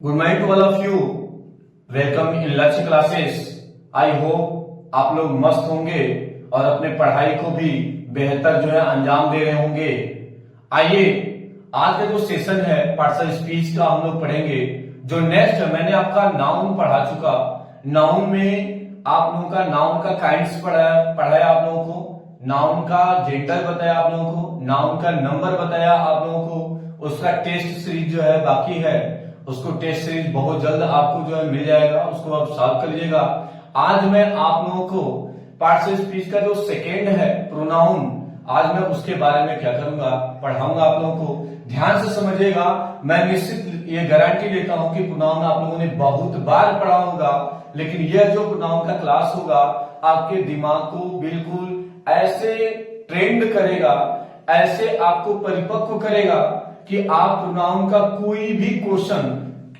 Good morning to all of you. Welcome in Lakshya classes. I hope आप लोग मस्त होंगे और अपने पढ़ाई को भी बेहतर जो है अंजाम दे रहे होंगे। आइए आज का जो सेशन है पार्सल स्पीच का हम लोग पढ़ेंगे। जो नेक्स्ट है मैंने आपका नाउन पढ़ा चुका। नाउन में आप लोगों का नाउन का काइंड्स पढ़ाया आप लोगों को, नाउन का जेंडर बताया आप लोगों को, नाउन का नंबर बताया आप लोगों को। उसका टेस्ट सीरीज जो है बाकी है, उसको टेस्ट सीरीज बहुत जल्द आपको जो है मिल जाएगा, उसको आप सॉल्व कर लीजिएगा। आज मैं आप लोगों को पार्शियल स्पीच का जो सेकेंड है प्रोनाउन, आज मैं उसके बारे में क्या करूंगा, पढ़ाऊंगा आप लोगों को। ध्यान से समझिएगा। मैं निश्चित ये गारंटी लेता हूं कि प्रोनाउन आप लोगों ने बहुत बार पढ़ा होगा, लेकिन यह जो प्रोनाउन का क्लास होगा आपके दिमाग को बिल्कुल ऐसे ट्रेंड करेगा, ऐसे आपको परिपक्व करेगा कि आप प्रोनाउन का कोई भी क्वेश्चन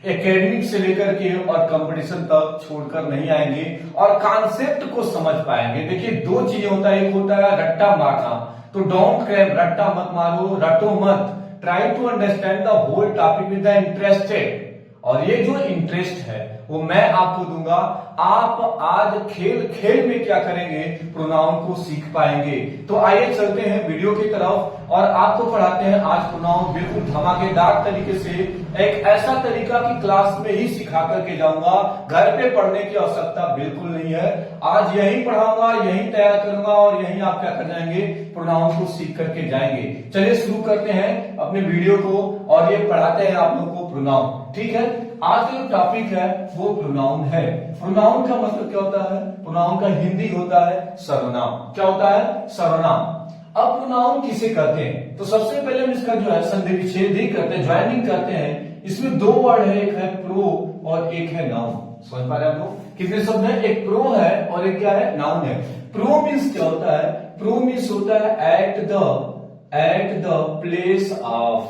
एकेडमिक से लेकर के और कंपटीशन तक छोड़कर नहीं आएंगे और कॉन्सेप्ट को समझ पाएंगे। देखिए दो चीजें होता है, एक होता है रट्टा मारना, तो डोंट क्रैप, रट्टा मत मारो, रटो मत। Try to understand the whole topic with the interested. और ये जो इंटरेस्ट है वो मैं आपको दूंगा। आप आज खेल खेल में क्या करेंगे, प्रोनाउन को सीख पाएंगे। तो आइए चलते हैं वीडियो की तरफ और आपको पढ़ाते हैं आज प्रोनाउन बिल्कुल धमाकेदार तरीके से। एक ऐसा तरीका कि क्लास में ही सिखा करके जाऊंगा, घर पे पढ़ने की आवश्यकता बिल्कुल नहीं है। आज यही पढ़ाऊंगा, यही तैयार करूंगा और यही आप क्या कर जाएंगे, प्रोनाउन को सीख करके जाएंगे। चलिए शुरू करते हैं अपने वीडियो को और ये पढ़ाते हैं आप लोगों को प्रोनाउन। ठीक है, आज का जो टॉपिक है वो प्रोनाउन है। प्रोनाउन का मतलब क्या होता है? प्रोनाउन का हिंदी होता है सर्वनाम। क्या होता है? सर्वनाम। अब प्रोनाउन किसे कहते हैं? तो सबसे पहले हम इसका जो है संधि विच्छेद करते हैं, ज्वाइनिंग करते हैं। इसमें दो वर्ड है, एक है प्रो और एक है नाउन। समझ पा रहे हैं आप लोग? कितने शब्द है? एक प्रो है और एक क्या है? नाउन है। प्रो मीन्स क्या होता है? प्रो मीन्स होता है एट द प्लेस ऑफ।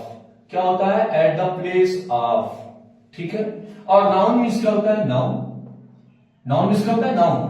क्या होता है? Eight the place of. ठीक है। और नाउन मीन्स क्या होता है? नाउन मीन्स क्या होता है? नाउन।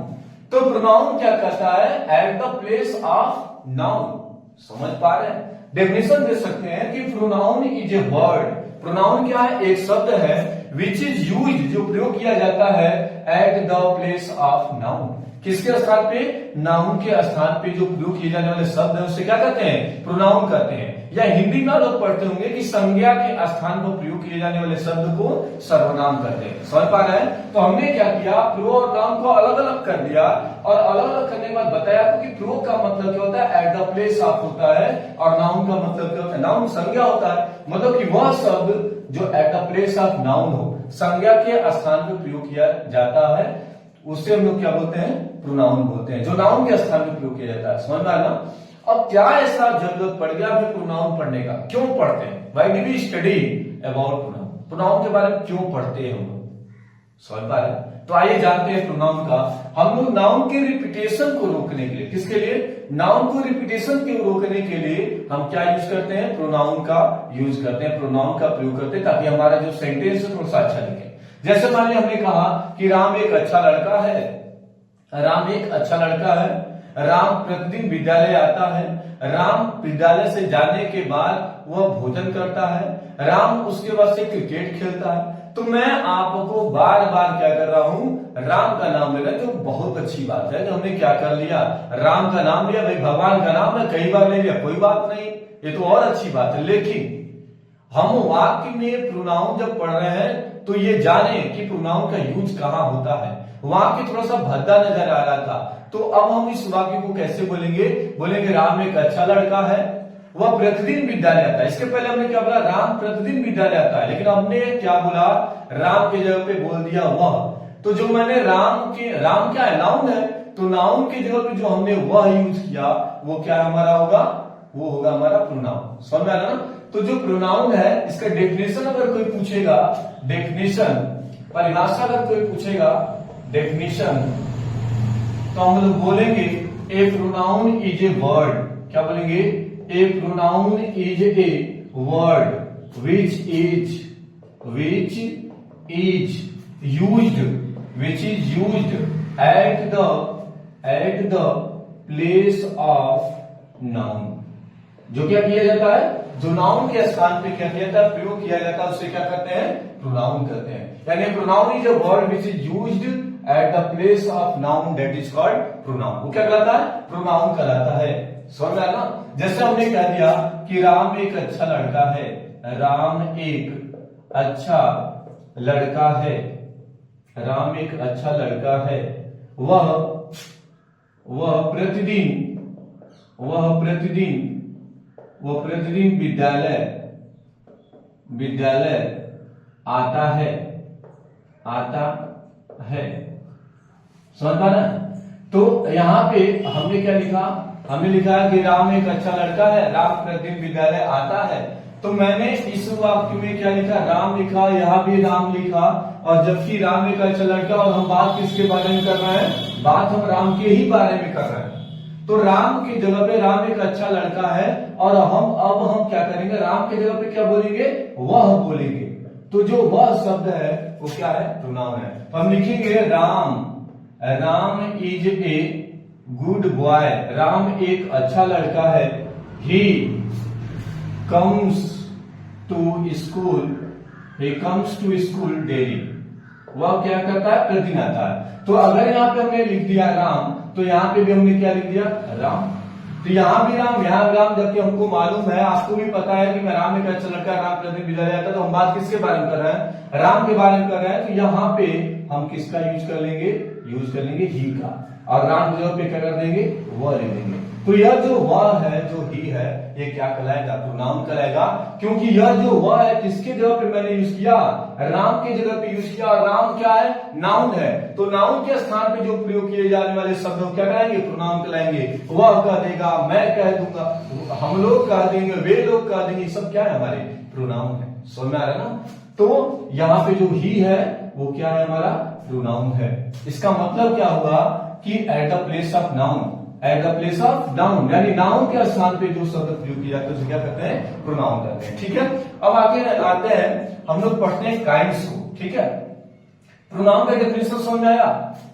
तो प्रोनाउन क्या कहता है? Eight the place of noun. समझ पा रहे हैं? डेफिनेशन दे सकते हैं कि pronoun is a word. Pronoun क्या है? एक शब्द है विच इज यूज्ड, जो प्रयोग किया जाता है eight the place of noun. किसके स्थान पे? नाउन के स्थान पे जो प्रयोग किए जाने वाले शब्द है उसे क्या कहते हैं? प्रोनाउन कहते हैं। या हिंदी में लोग पढ़ते होंगे कि संज्ञा के स्थान पर प्रयोग किए जाने वाले शब्द को सर्वनाम कहते हैं। समझ पा रहे हैं? तो हमने क्या किया, प्रो और नाउन को अलग अलग कर दिया और अलग अलग करने के बाद बताया कि प्रो का मतलब क्या होता है? एट द प्लेस ऑफ होता है। और नाउन का मतलब क्या होता है? नाउन संज्ञा होता है, मतलब कि वह शब्द जो eight the place of noun हो, संज्ञा के स्थान पर प्रयोग किया जाता है, उससे हम लोग क्या बोलते हैं? प्रोनाउन बोलते हैं, जो नाउन के स्थान पर प्रयोग किया जाता है। समझ में आना? अब क्या ऐसा जरूरत पड़ गया हमें प्रोनाउन पढ़ने का? क्यों पढ़ते हैं? Why do we study about pronoun? Pronoun के बारे में क्यों पढ़ते हैं हम लोग? समझ पा रहे हैं? तो आइए जानते हैं प्रोनाउन का। हम लोग नाउन के रिपीटेशन को रोकने के लिए, किसके लिए? नाउन को रिपीटेशन के रोकने के लिए हम क्या यूज करते हैं? प्रोनाउन का यूज करते हैं, प्रोनाउन का प्रयोग करते हैं, ताकि हमारा जो सेंटेंस है थोड़ा सा अच्छा लिखे। जैसे मान लिया हमने कहा कि राम एक अच्छा लड़का है। राम एक अच्छा लड़का है। राम प्रतिदिन विद्यालय आता है। राम विद्यालय से जाने के बाद वह भोजन करता है। राम उसके बाद से क्रिकेट खेलता है। तो मैं आपको बार बार क्या कर रहा हूं? राम का नाम ले रहा हूं, जो बहुत अच्छी बात है। जो हमने क्या कर लिया, राम का नाम लिया। भाई भगवान का नाम है, कई बार ले लिया, कोई बात नहीं, ये तो और अच्छी बात है। लेकिन हम वाक्य में प्रोनाउन जब पढ़ रहे हैं तो ये जाने कि प्रोनाउन का यूज कहां होता है। वाक्य थोड़ा सा भद्दा नजर आ रहा था, तो अब हम इस वाक्य को कैसे बोलेंगे? बोलेंगे राम एक अच्छा लड़का है, वह प्रतिदिन विद्यालय आता है। इसके पहले हमने क्या बोला? राम प्रतिदिन विद्यालय आता है, लेकिन हमने क्या बोला? राम के जगह पे बोल दिया वह। तो जो मैंने राम क्या है? नाउन है, तो नाउन की जगह पे जो हमने वह यूज किया वो क्या हमारा होगा? वो होगा हमारा प्रोनाउन। समझ में आ रहा ना? तो जो प्रोनाउन है इसका डेफिनेशन अगर कोई पूछेगा, डेफिनेशन परिभाषा अगर कोई पूछेगा, डेफिनेशन, तो हम लोग बोलेंगे a pronoun is a word. क्या बोलेंगे? A pronoun is a word which is used at the place of noun. जो क्या किया जाता है? जो नाउन के स्थान पे क्या किया जाता है, प्रयोग किया जाता है, उसे क्या करते हैं, प्रोनाउन कहते हैं। यानी pronoun is a word which is used at the place of noun that is called pronoun. वो क्या कहलाता है, प्रोनाउन कहलाता है। समझ में आया ना? जैसे हमने कह दिया कि राम एक अच्छा लड़का है, राम एक अच्छा लड़का है, राम एक अच्छा लड़का है, वह प्रतिदिन विद्यालय आता है। समझ पा ना? तो यहां पे हमने क्या लिखा, हमने लिखा है कि राम एक अच्छा लड़का है, राम प्रतिदिन विद्यालय आता है। तो मैंने इस वाक्य में क्या लिखा, राम लिखा, यहाँ भी राम लिखा, और जबकि राम एक अच्छा लड़का, और हम बात किसके बारे में कर रहे हैं, बात हम राम के ही बारे में कर रहे हैं। तो राम की जगह पे राम एक अच्छा लड़का है, और हम क्या करेंगे, राम की जगह पे क्या बोलेंगे, वह बोलेंगे। तो जो वह शब्द है वो क्या है, प्रोनाउन है। तो हम लिखेंगे Ram is a good boy, Ram एक अच्छा लड़का है। He comes to school daily, वह क्या करता है, प्रतिदिन आता है। तो अगर यहाँ पे हमने लिख दिया राम, तो यहाँ पे भी हमने क्या लिख दिया, राम। तो यहाँ भी राम, यहाँ राम, जबकि हमको मालूम है, आपको भी पता है कि मैं राम एक अच्छा लड़का, राम प्रतिदिन विद्यालय आता है। तो हम बात किसके बारे में कर रहे हैं, राम के बारे में कर रहे हैं। तो यहाँ पे हम किसका यूज कर लेंगे, ही का, और राम की जगह पे क्या कर देंगे, वह ले लेंगे। तो यह जो वह है, जो ही है, ये क्या कहलाएगा, प्रोनाउन कहलाएगा। क्योंकि यह जो वह है किसके जगह पे मैंने यूज किया, राम के जगह पे यूज किया, और राम क्या है, नाउन है। तो नाउन के स्थान पे जो प्रयोग किए जाने वाले शब्द क्या कहलाएंगे, प्रोनाउन कहलाएंगे। वह कह देगा, मैं कह दूंगा, हम लोग कह देंगे, वे लोग कह देंगे, सब क्या है, हमारे प्रोनाउन है। समझ में आ रहा है ना? तो यहाँ पे जो ही है वो क्या है, हमारा प्रोनाउन है। इसका मतलब क्या हुआ कि eight the place of noun, यानी नाउन के स्थान पे जो शब्द प्रयोग किया जाता है उसे क्या कहते हैं, प्रोनाउन कहते हैं। ठीक है, अब आगे आते हैं, हम लोग पढ़ते हैं काइंड्स को। ठीक है, प्रोनाउन का डेफिनेशन समझ में आया?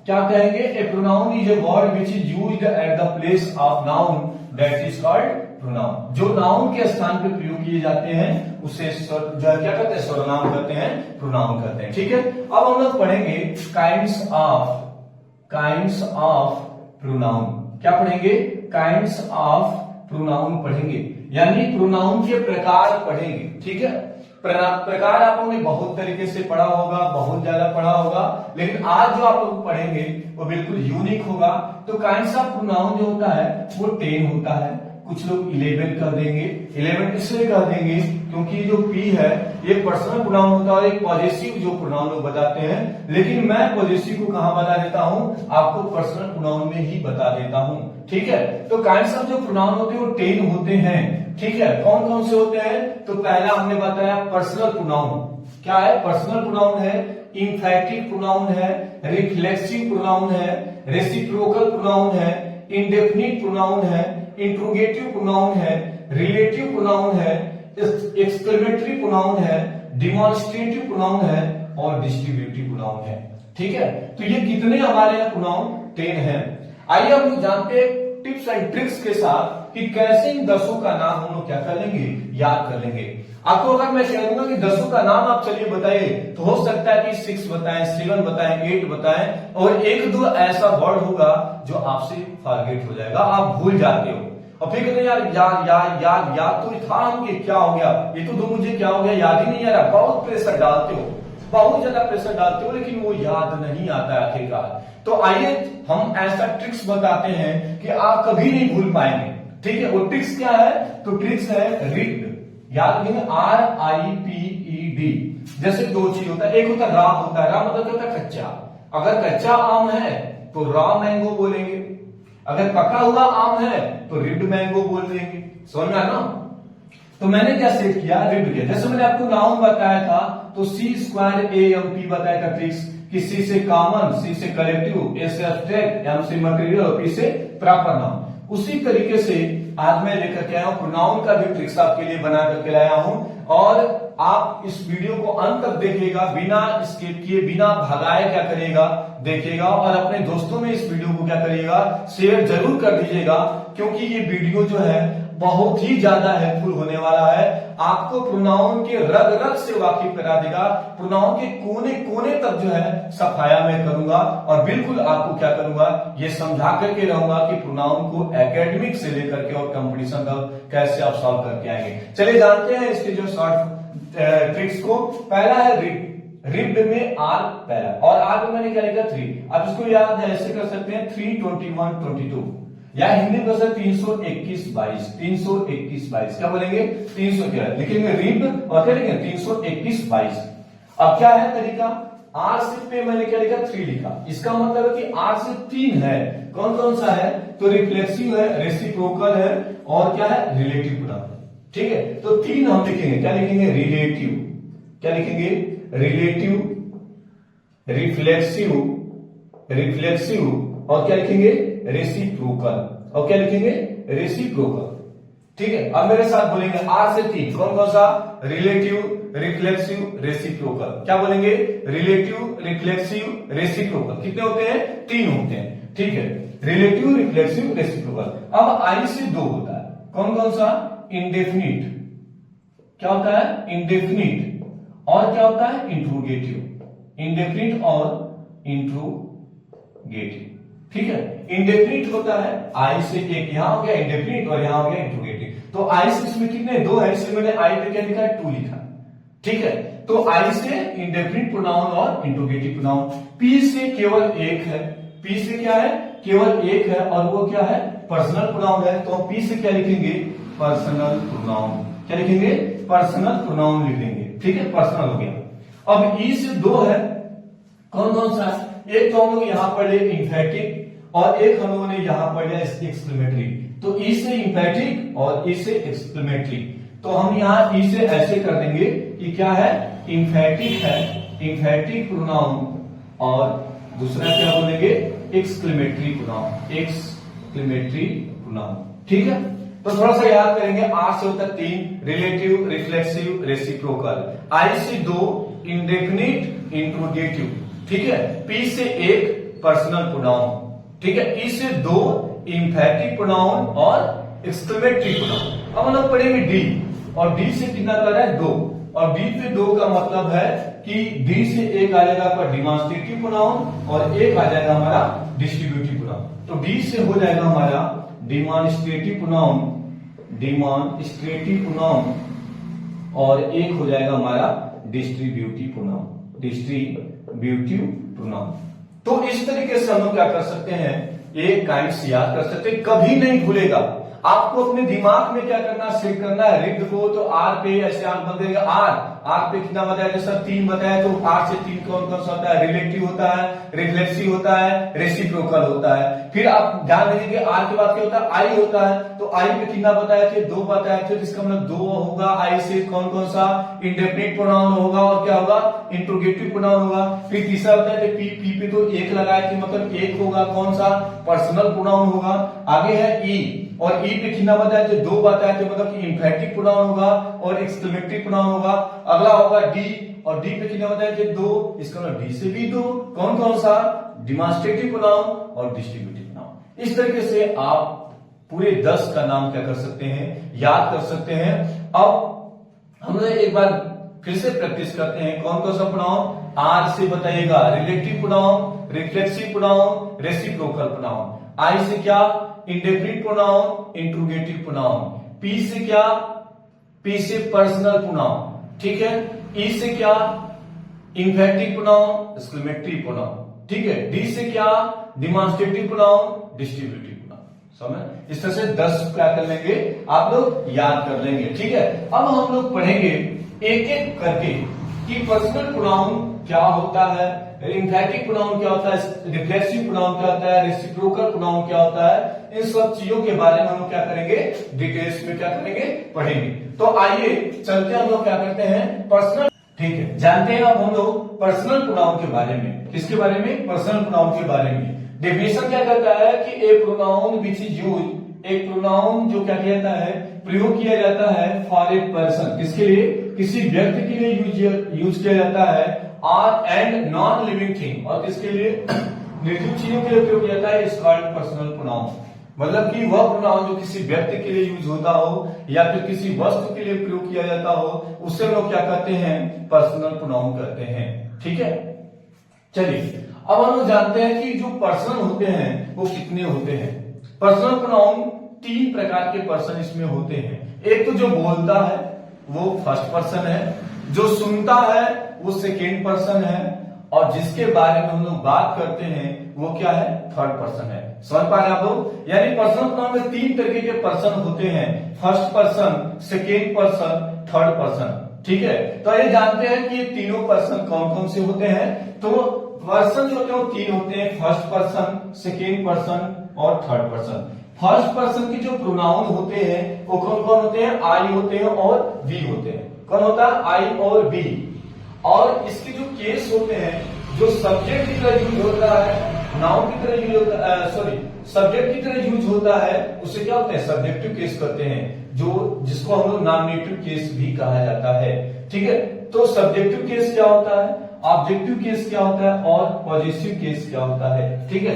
क्या कहेंगे, a pronoun is a word which is used at the place of noun that is called pronoun. जो नाउन के स्थान पे प्रयोग किए जाते हैं उसे क्या कहते हैं, सर्वनाम कहते हैं, प्रोनाउन कहते हैं। ठीक है, अब हम लोग पढ़ेंगे काइंड्स ऑफ प्रोनाउन। क्या पढ़ेंगे, काइंड्स ऑफ प्रोनाउन पढ़ेंगे, यानी प्रोनाउन के प्रकार पढ़ेंगे। ठीक है, प्रकार आप लोगों ने बहुत तरीके से पढ़ा होगा, बहुत ज्यादा पढ़ा होगा, लेकिन आज जो आप लोग पढ़ेंगे वो बिल्कुल यूनिक होगा। तो काइंड्स ऑफ प्रोनाउन जो होता है वो 10 होता है, कुछ लोग 11 कर देंगे। 11 इसलिए कर देंगे क्योंकि जो P है ये पर्सनल प्रोनाउन होता है और एक पॉजेसिव जो प्रोनाउन लोग बताते हैं, लेकिन मैं पॉजेसिव को कहां बता देता हूं, आपको पर्सनल प्रोनाउन में ही बता देता हूं। ठीक है, तो काइंड्स ऑफ जो प्रोनाउन होते हैं वो 10 होते हैं। ठीक है, कौन कौन से होते हैं, तो पहला हमने बताया पर्सनल प्रोनाउन। क्या है, पर्सनल प्रोनाउन है, इंफैक्टिव प्रोनाउन है, रिफ्लेक्सिव प्रोनाउन है, रेसिप्रोकल प्रोनाउन है, इंडेफिनिट प्रोनाउन है, इंट्रोगेटिव प्रोनाउन है, रिलेटिव प्रोनाउन है, एक्सक्लेमेटरी प्रोनाउन है, डिमॉन्स्ट्रेटिव प्रोनाउन है और डिस्ट्रीब्यूटिव प्रोनाउन है। ठीक है, तो ये कितने हमारे यहाँ प्रोनाउन 10 हैं। आइए हम लोग जानते हैं टिप्स एंड ट्रिक्स के साथ कि कैसे इन 10 का नाम हम लोग क्या कर लेंगे, याद कर लेंगे। आपको अगर मैं कह दूंगा कि 10 का नाम आप चलिए बताइए, तो हो सकता है कि 6 बताएं, 7 बताएं, 8 बताएं, और 1-2 ऐसा वर्ड होगा जो आपसे फॉरगेट हो जाएगा, आप भूल जाते हो और फिर कहते याद तो था हम, ये क्या हो गया, ये तो मुझे क्या हो गया, याद ही नहीं आ रहा। बहुत प्रेशर डालते हो, बहुत ज्यादा प्रेशर डालते हो, लेकिन वो याद नहीं आता आखिरकार। तो आइए हम ऐसा ट्रिक्स बताते हैं कि आप कभी नहीं भूल पाएंगे। ठीक है, वो ट्रिक्स क्या है, तो ट्रिक्स है रिड, याद रखेंगे RIPED। जैसे 2 चीज होता है, एक होता है रा, होता है रा मतलब क्या होता है, कच्चा। अगर कच्चा आम है तो रा मैंगो बोलेंगे, अगर पका हुआ आम है तो रिड मैंगो बोल देंगे। समझ में आया ना? तो मैंने क्या सेट किया, रिड किया। जैसे मैंने आपको नाउन बताया था तो C²AMP बताया था ट्रिक्स, कि C से कॉमन, C से कलेक्टिव, A से एब्स्ट्रैक्ट, M से मटेरियल और P से प्रॉपर नाउन। उसी तरीके से आज मैं लेकर के आया हूं, प्रोनाउन का भी ट्रिक्स आपके लिए बना करके लाया हूं, और आप इस वीडियो को अंत तक देखिएगा, बिना स्किप किए, बिना भगाए क्या करिएगा, देखिएगा, और अपने दोस्तों में इस वीडियो को क्या करिएगा, शेयर जरूर कर दीजिएगा, क्योंकि ये वीडियो जो है बहुत ही ज्यादा हेल्पफुल होने वाला है। आपको प्रोनाउन के रग रग से वाकिफ करा देगा, प्रोनाउन के कोने कोने तक जो है सफाया मैं करूंगा और बिल्कुल आपको क्या करूंगा, ये समझा करके रहूंगा कि प्रोनाउन को एकेडमिक से लेकर के और कंपटीशन तक कैसे आप सॉल्व करके आएंगे। चलिए जानते हैं इसके जो शॉर्ट ट्रिक्स को। पहला है रिप। रिप्ड में आर पहला, और आर में मैंने क्या लिखा 3। आप इसको याद है ऐसे कर सकते हैं 3, 21, 22, या हिंदी में 321, 22, 321, 22। क्या बोलेंगे 300 क्या लिखेंगे रिप्ड और क्या लिखेंगे 321, 22। अब क्या है तरीका, आर से पे मैंने क्या लिखा 3 लिखा, इसका मतलब है कि आर से 3 है, कौन कौन सा है, तो रिफ्लेक्सिव है, रेसिप्रोकल है और क्या है रिलेटिव प्रोनाउन। ठीक है, तो 3 हम लिखेंगे, क्या लिखेंगे रिलेटिव, क्या लिखेंगे रिलेटिव, रिफ्लेक्सिव, रिफ्लेक्सिव और क्या लिखेंगे रेसिप्रोकल, और क्या लिखेंगे रेसिप्रोकल। ठीक है, अब मेरे साथ बोलेंगे आर से 3 कौन कौन सा, रिलेटिव, रिफ्लेक्सिव, रेसिप्रोकल। क्या बोलेंगे रिलेटिव, रिफ्लेक्सिव, रेसिप्रोकल। कितने होते हैं 3 होते हैं। ठीक है, रिलेटिव, रिफ्लेक्सिव, रेसिप्रोकल। अब आई से 2 होता है, कौन कौन सा, इंडेफिनिट, क्या होता है इंडेफिनिट, और क्या होता है इंट्रोगेटिव, इंडेफिनिट और इंट्रोगेटिव। ठीक है, इंडेफिनिट होता है आई से 1, यहां हो गया इंडेफिनिट और यहां हो गया इंट्रोगेटिव। तो आई से इसमें कितने 2 है, इसलिए मैंने आई पे क्या लिखा है 2 लिखा। ठीक है, तो आई से इंडेफिनिट प्रोनाउन और इंट्रोगेटिव प्रोनाउन। पी से केवल 1 है, पी से क्या है केवल 1 है और वो क्या है पर्सनल प्रोनाउन है, तो हम पी से क्या लिखेंगे पर्सनल प्रोनाउन। क्या लिखेंगे पर्सनल प्रोनाउन लिख देंगे। ठीक है, पर्सनल हो गया। अब ई से 2 है, कौन कौन सा, एक तो हम लोग यहां पढ़ ले इंफेटिक और एक हम लोगों ने यहां पढ़ लिया एक्सक्लेमेटरी। तो ई से इंफेटिक और ई से एक्सक्लेमेटरी, तो हम यहां ई से ऐसे कर देंगे कि क्या है इंफेटिक है, इंफेटिक प्रोनाउन, और दूसरा क्या बोलेंगे एक्सक्लेमेटरी प्रोनाउन, एक्सक्लेमेटरी प्रोनाउन। ठीक है, तो थोड़ा सा याद करेंगे, आर से होता है 3 रिलेटिव, रिफ्लेक्सिव, रेसिप्रोकल, आई से 2 इंडेफिनिट, इंट्रोगेटिव। ठीक है, पी से 1 पर्सनल प्रोनाउन। ठीक है, ई से 2 इंफेटिक प्रोनाउन और एक्सक्लेमेटरी प्रोनाउन। अब हम लोग पढ़ेंगे डी, और डी से कितना कर रहा है 2, और डी पे 2 का मतलब है कि डी से एक आ जाएगा आपका डिमॉन्स्ट्रेटिव प्रोनाउन और एक आ जाएगा हमारा डिस्ट्रीब्यूटिव प्रोनाउन। तो डी से हो जाएगा हमारा डिमॉन्स्ट्रेटिव प्रोनाउन, डिमॉन्स्ट्रेटिव प्रोनाउन, और एक हो जाएगा हमारा डिस्ट्रीब्यूटिव प्रोनाउन, डिस्ट्रीब्यूटिव प्रोनाउन। तो इस तरीके से हम लोग क्या कर सकते हैं, एक काइंड्स याद कर सकते हैं, कभी नहीं भूलेगा। आपको अपने दिमाग में क्या करना सेट करना है, रिप्ड को तो आर पे ऐसे आप बन देंगे, आर पे कितना बताया जैसा 3 बताया, तो आर से 3 कौन कौन सा होता है, रिलेटिव होता है, रिफ्लेक्सिव होता है, रेसिप्रोकल होता है। फिर आप ध्यान देंगे आर के बाद क्या होता है आई होता है, तो आई पे कितना बताया थे 2 बताया थे, इसका मतलब 2 होगा। आई से कौन कौन सा इंडेफिनिट प्रोनाउन होगा और क्या होगा इंट्रोगेटिव प्रोनाउन होगा। फिर तीसरा बताया थे पी, पी पे तो 1 लगाए थे, मतलब 1 होगा, कौन सा पर्सनल प्रोनाउन होगा। आगे है ई, और ई पे कितना बताया थे 2 बताया थे, मतलब कि इंफेटिक प्रोनाउन होगा और एक्सक्लेमेटरी प्रोनाउन होगा। अगला होगा डी, और डी पे कितना बताया थे 2, इसका मतलब डी से भी 2, कौन कौन सा डिमॉन्स्ट्रेटिव प्रोनाउन और डिस्ट्रीब्यूटिव प्रोनाउन। इस तरीके से आप पूरे 10 का नाम क्या कर सकते हैं, याद कर सकते हैं। अब हम लोग एक बार फिर से प्रैक्टिस करते हैं, कौन कौन सा प्रोनाउन, आर से बताइएगा relative pronoun, reflexive pronoun, reciprocal pronoun. I से क्या indefinite pronoun, interrogative pronoun. P से क्या, पी से पर्सनल प्रोनाउन। ठीक है, ई से क्या इंफेटिव प्रोनाउन, एक्सक्लेमेटरी प्रोनाउन। ठीक है, डी से क्या डिमॉन्स्ट्रेटिव प्रोनाउन, डिस्ट्रीब्यूटिव प्रोनाउन। समझ, इस तरह से 10 क्या कर लेंगे आप लोग याद कर लेंगे। ठीक है, अब हम लोग पढ़ेंगे एक एक करके कि पर्सनल प्रोनाउन क्या होता है, इंफेटिव प्रोनाउन क्या होता है, रिफ्लेक्सिव प्रोनाउन क्या होता है, रेसिप्रोकल प्रोनाउन क्या होता है। इन सब चीजों के बारे में हम क्या करेंगे डिटेल्स में क्या करेंगे पढ़ेंगे। तो आइए चलते हम लोग क्या करते हैं पर्सनल। ठीक है, जानते हैं अब हम लोग पर्सनल प्रोनाउन के बारे में। किसके बारे में, पर्सनल प्रोनाउन के बारे में। डेफिनेशन क्या करता है कि ए प्रोनाउन विच इज यूज, एक प्रोनाउन जो क्या कहता है प्रयोग किया जाता है फॉर ए पर्सन, किसके लिए, किसी व्यक्ति के लिए यूज किया जाता है, are and non living thing, और किसके लिए निर्जीव चीजों के लिए प्रयोग किया जाता है, इज कॉल्ड पर्सनल प्रोनाउन। मतलब कि वह प्रोनाउन जो किसी व्यक्ति के लिए यूज होता हो या फिर किसी वस्तु के लिए प्रयोग किया जाता हो, उससे लोग क्या कहते हैं, पर्सनल प्रोनाउन कहते हैं। ठीक है, चलिए अब हम लोग जानते हैं कि जो पर्सन होते हैं वो कितने होते हैं। पर्सनल प्रोनाउन 3 प्रकार के पर्सन इसमें होते हैं। एक तो जो बोलता है वो फर्स्ट पर्सन है, जो सुनता है वो सेकेंड पर्सन है, और जिसके बारे में हम लोग बात करते हैं वो क्या है, थर्ड पर्सन है। समझ पा रहे हैं आप लोग? यानी पर्सनल प्रोनाउन में 3 तरीके के पर्सन होते हैं, first person, second person, third person. ठीक है, तो ये जानते हैं कि ये तीनों पर्सन कौन कौन से होते हैं। तो पर्सन जो होते हैं वो 3 होते हैं, फर्स्ट पर्सन, सेकेंड पर्सन और थर्ड पर्सन। फर्स्ट पर्सन के जो प्रोनाउन होते हैं वो कौन कौन होते हैं, आई होते हैं और वी होते हैं। कौन होता है, आई और वी। और इसके जो केस होते हैं, जो सब्जेक्ट की तरह यूज होता है, नाउन की तरह यूज होता है, सॉरी सब्जेक्ट की तरह यूज होता है, उसे क्या होते हैं, सब्जेक्टिव केस करते हैं, जो जिसको हम लोग नॉमिनेटिव केस भी कहा जाता है। ठीक है, तो सब्जेक्टिव केस क्या होता है, ऑब्जेक्टिव केस क्या होता है और पॉजिटिव केस क्या होता है। ठीक है,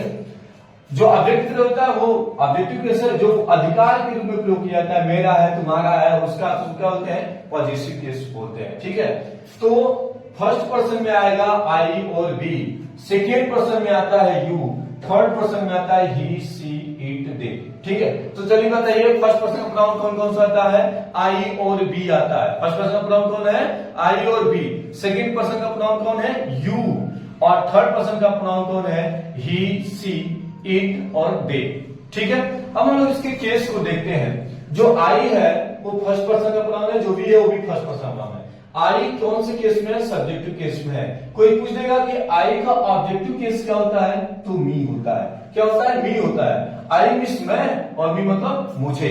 जो ऑब्जेक्ट होता है वो ऑब्जेक्टिव केस है, जो अधिकार के रूप में प्रयोग किया जाता है, मेरा है, तुम्हारा है, उसका, तो क्या होते हैं, पॉजिटिव केस बोलते हैं। ठीक है, तो फर्स्ट पर्सन में आएगा आई और वी, सेकेंड पर्सन में आता है यू, थर्ड पर्सन में आता है ही, सी, इट, दे। ठीक है, तो चलिए बताइए फर्स्ट पर्सन का प्रोनाउन कौन कौन सा आता है, आई और बी आता है। फर्स्ट पर्सन का प्रोनाउन कौन है, आई और बी। सेकेंड पर्सन का प्रोनाउन कौन है, यू, और थर्ड पर्सन का प्रोनाउन कौन है, ही, सी, इट और दे। ठीक है, अब हम लोग इसके केस को देखते हैं। जो आई है वो फर्स्ट पर्सन का प्रोनाउन है, जो भी है वो भी फर्स्ट पर्सन का प्रोनाउन है। आई कौन से केस में है, सब्जेक्टिव केस में है। कोई पूछ देगा कि आई का ऑब्जेक्टिव केस क्या होता है, तो मी होता है। क्या होता है, मी होता है। आई मीन्स मैं और मी मतलब मुझे।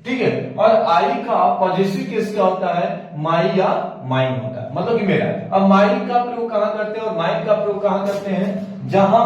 ठीक है, और आई का पॉजिटिव केस क्या होता है, माई या माइन होता है, मतलब कि मेरा। अब माई का प्रयोग कहां करते हैं और माइन का प्रयोग कहां करते हैं, जहां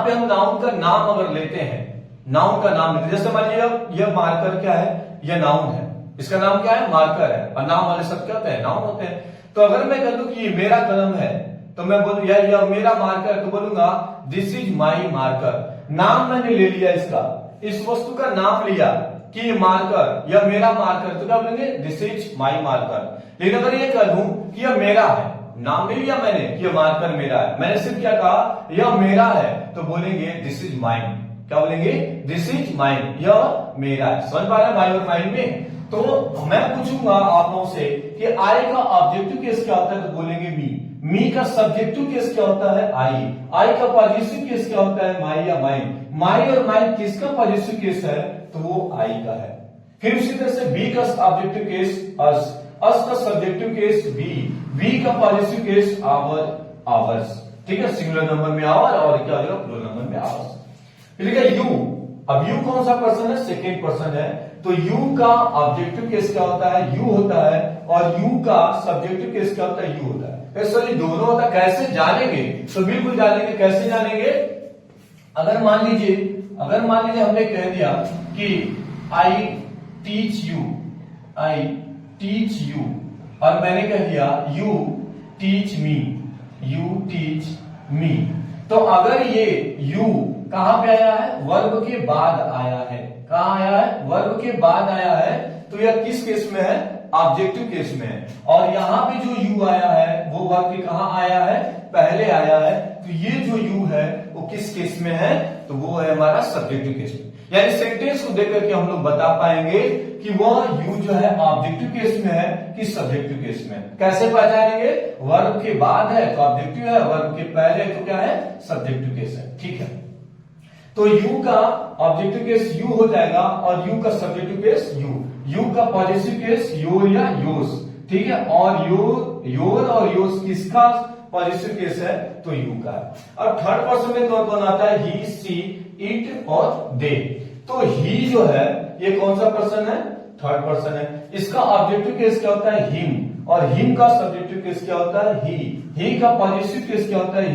पे हम नाउन का नाम अगर लेते हैं, नाउन का नाम लेते हैं, जैसे मान लीजिए यह मार्कर क्या है, यह नाउन है, इसका नाम क्या है, मार्कर है, और नाम वाले सब क्या होते हैं, नाउन होते हैं। तो अगर मैं कह दूं कि ये मेरा कलम है, तो मैं बोलूं यह मेरा मार्कर, तो बोलूंगा दिस इज माई मार्कर। नाम मैंने ले लिया इसका, इस वस्तु का नाम लिया कि ये मार्कर या मेरा मार्कर, तो क्या बोलेंगे, दिस इज माई मार्कर। लेकिन अगर ये कह दूं कि यह मेरा है, नाम नहीं लिया मैंने कि यह मार्कर मेरा है, मैंने सिर्फ क्या कहा, यह मेरा है, तो बोलेंगे दिस इज माइन। क्या बोलेंगे, दिस इज माइन, यह मेरा है। समझ पा रहे हैं माई और माइन में? तो मैं पूछूंगा आप लोगों से कि आई का ऑब्जेक्टिव केस क्या होता है, तो बोलेंगे मी का सब्जेक्टिव केस क्या होता है, आई का पॉजिटिव केस क्या होता है, माई या माइन। माई और माइन किसका पॉजिटिव केस है, तो वो आई का है। फिर उसी तरह से बी का ऑब्जेक्टिव केस अस का सब्जेक्टिव केस वी का पॉजिटिव केस आवर्स। ठीक है, सिंगुलर नंबर में आवर और क्या हो जाएगा, प्लूरल नंबर में आवर्स। फिर यू, अब यू कौन सा पर्सन है, सेकेंड पर्सन है, तो यू का ऑब्जेक्टिव केस क्या होता है, यू होता है, और यू का सब्जेक्टिव केस क्या होता है, यू होता है। सॉरी दोनों होता है। कैसे जानेंगे, तो बिल्कुल जानेंगे। कैसे जानेंगे, अगर मान लीजिए हमने कह दिया कि आई टीच यू, और मैंने कह दिया यू टीच मी, तो अगर ये यू कहां पे आया है, वर्ब के बाद आया है। कहां आया है, वर्ब के बाद आया है, तो यह किस केस में है, ऑब्जेक्टिव केस में है। और यहां पे जो यू आया है वो वर्ब के कहां आया है, पहले आया है। तो ये जो यू है वो किस केस में है, तो वो है हमारा सब्जेक्टिव केस में। यानी सेंटेंस को देख करके हम लोग बता पाएंगे कि वह यू जो है ऑब्जेक्टिव केस में है कि सब्जेक्टिव केस में। कैसे पहचानेंगे, वर्ब के बाद है तो ऑब्जेक्टिव है, वर्ब के पहले तो क्या है, सब्जेक्टिव केस है। ठीक है, तो यू का ऑब्जेक्टिव केस यू हो जाएगा और यू का सब्जेक्टिव केस यू का पॉजिटिव केस योर या योर्स। ठीक है, और योर और योर्स किसका पॉजिटिव केस है, तो यू का है। और थर्ड पर्सन में कौन कौन आता है, ही, सी, इट और दे। तो ही जो है ये कौन सा पर्सन है, थर्ड पर्सन है। इसका ऑब्जेक्टिव केस क्या होता है, हिम, और हिम का सब्जेक्टिव केस क्या होता है, ही का पॉजिटिव केस क्या होता है,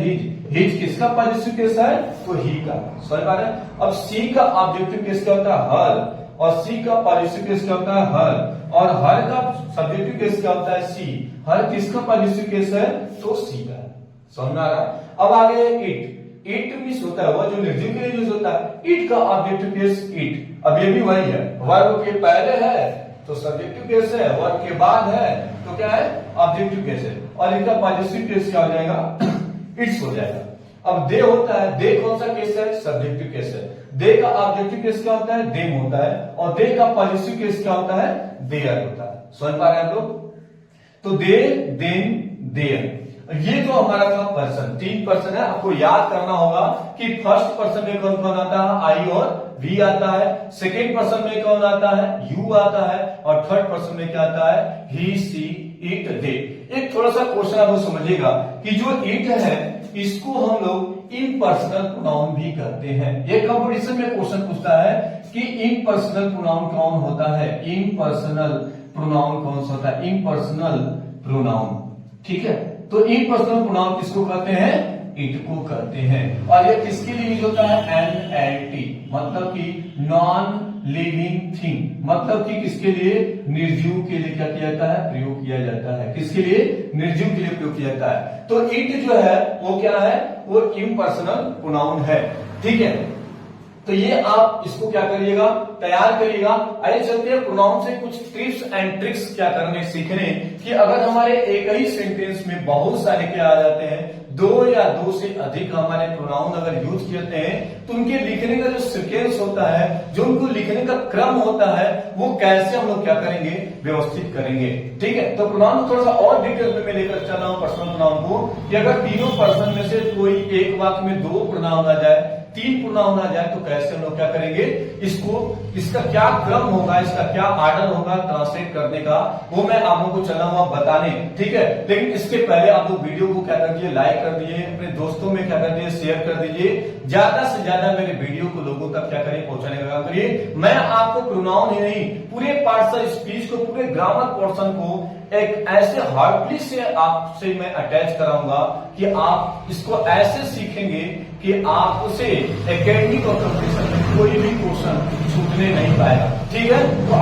हिज किसका पॉजिटिव केस है, तो ही का। समझ पा रहे हैं। अब सी का ऑब्जेक्टिव केस क्या होता है, हर, और सी का पॉजिटिव केस क्या होता है, हर, और हर का सब्जेक्टिव केस क्या होता है, सी। हर किसका पॉजिटिव केस है, तो सी का। समझ आ रहा है। अब आगे इट मीन्स होता है वह जो निर्जीव के लिए यूज होता है। इट का ऑब्जेक्टिव केस इट, अब ये भी वही है, वर्ब के पहले है तो सब्जेक्टिव केस है, वर्ब के बाद है तो क्या है ऑब्जेक्टिव केस है, और इनका पॉजिटिव केस क्या हो जाएगा इट्स हो जाएगा। अब दे होता है, दे कौन सा केस है सब्जेक्टिव केस है, दे का ऑब्जेक्टिव केस क्या होता है देम होता है, और दे का पॉजिटिव केस क्या होता है देयर होता है। समझ पा रहे हैं आप लोग? तो दे, देम, देयर, ये जो हमारा था पर्सन, 3 पर्सन है। आपको याद करना होगा कि फर्स्ट पर्सन में कौन कौन आता है आई और वी आता है, सेकेंड पर्सन में कौन आता है यू आता है, और थर्ड पर्सन में क्या आता है ही, सी, इट, दे। एक थोड़ा सा क्वेश्चन आप समझिएगा कि जो इट है इसको हम लोग इम्पर्सनल प्रोनाउन भी कहते हैं। ये कंपटीशन में क्वेश्चन पूछता है कि इम्पर्सनल प्रोनाउन कौन होता है, इम्पर्सनल प्रोनाउन कौन सा होता है, इम्पर्सनल प्रोनाउन, ठीक है। तो इम्पर्सनल प्रोनाउन किसको कहते हैं इट को कहते हैं, और ये किसके लिए यूज होता है NLT, मतलब कि नॉन लिविंग थिंग, मतलब कि किसके लिए निर्जीव के लिए क्या किया जाता है प्रयोग किया जाता है, किसके लिए निर्जीव के लिए प्रयोग किया जाता है। तो इट जो है वो क्या है वो इम्पर्सनल प्रोनाउन है, ठीक है। तो ये आप इसको क्या करिएगा तैयार करिएगा। आइए चलते हैं प्रोनाउन से कुछ टिप्स एंड ट्रिक्स क्या करने सीखने कि अगर हमारे एक ही सेंटेंस में बहुत सारे क्या आ जाते हैं, 2 या 2 से अधिक हमारे प्रोनाउन अगर यूज करते हैं तो उनके लिखने का जो सीक्वेंस होता है, जो उनको लिखने का क्रम होता है, वो कैसे हम लोग क्या करेंगे व्यवस्थित करेंगे, ठीक है। तो प्रोनाउन थोड़ा सा और डिटेल में मैं लेकर चल रहा हूं पर्सनल प्रोनाउन को, कि अगर तीनों पर्सन में से कोई एक वाक्य में 2 प्रोनाउन आ जाए, 3 प्रोनाउन आ जाए, तो कैसे हम लोग क्या करेंगे इसको, इसका क्या क्रम होगा, इसका क्या आर्डर होगा ट्रांसलेट करने का, वो मैं आप लोगों को चला हुआ बताने, ठीक है। लेकिन इसके पहले आप लोग वीडियो को क्या कर दीजिए लाइक कर दीजिए, अपने दोस्तों में क्या कर दीजिए शेयर कर दीजिए, ज्यादा से ज्यादा मेरे वीडियो को लोगों तक क्या करिए पहुंचाने का काम करिए। मैं आपको प्रोनाउन ही नहीं पूरे पार्ट्स ऑफ स्पीच को, पूरे ग्रामर पोर्शन को एक ऐसे हार्डली से आपसे मैं अटैच कराऊंगा कि आप इसको ऐसे सीखेंगे कि आप उसे एकेडमिक और कंपटीशन में कोई भी क्वेश्चन छूटने नहीं पाएगा, ठीक है। तो